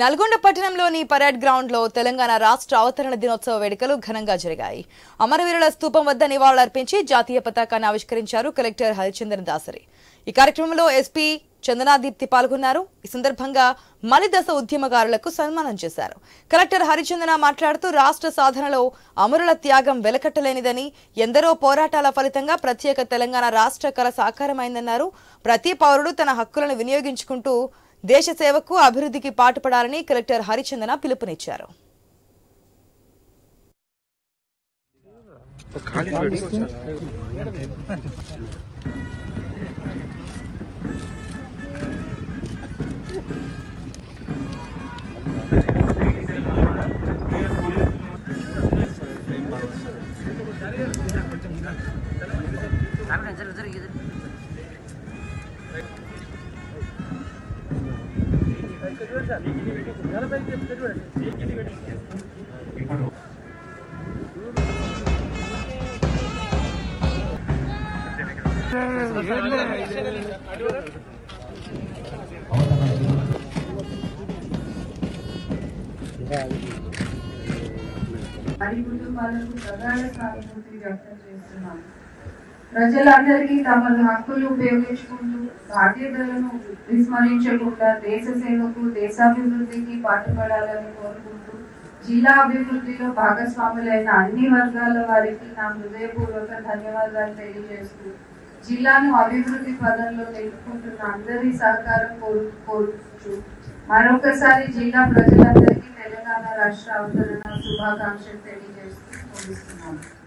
నల్గొండ పట్టణంలోని parade ground లో తెలంగాణ రాష్ట్ర అవతరణ దినోత్సవ వేడుకలు ఘనంగా జరిగాయి. అమరవీరుల స్తూపం వద్ద నివాళులర్పించి జాతీయ పతాకాన్ని ఆవిష్కరించారు కలెక్టర్ హరిచందన్ దాసరి. ఈ కార్యక్రమంలో ఎస్పీ చందనాదీప్తి పాల్గొన్నారు. ఈ సందర్భంగా మలిదశ ఉద్యమకారులకు సన్మానం చేశారు. కలెక్టర్ హరిచందన మాట్లాడుతూ రాష్ట్ర సాధనలో అమరుల త్యాగం వెలకట్టలేనిదని, ఎందరో పోరాటాల ఫలితంగా ప్రత్యేక తెలంగాణ రాష్ట్ర కళ సాకారమైందన్నారు. ప్రతి పౌరుడు తన హక్కులను వినియోగించుకుంటూ దేశ సేవకు అభివృద్ధికి పాటుపడాలని కలెక్టర్ హరిచందన పిలుపునిచ్చారు. ప్రజలందరికీ తమ హక్కులు ఉపయోగించుకుంటూ బాధ్యతలను విస్మరించకుండా దేశ సేవకు దేశాభివృద్ధికి పాటుపడాలని కోరుకుంటూ జిల్లా అభివృద్ధిలో భాగస్వాములైన అన్ని వర్గాల వారికి నా హృదయపూర్వక ధన్యవాదాలు తెలియజేస్తూ జిల్లాను అభివృద్ధి పదంలో నిలుపుకుంటున్న అందరి సహకారం కోరుచు మరొకసారి జిల్లా ప్రజలందరికీ తెలంగాణ రాష్ట్ర అవతరణ శుభాకాంక్షలు తెలియజేస్తూ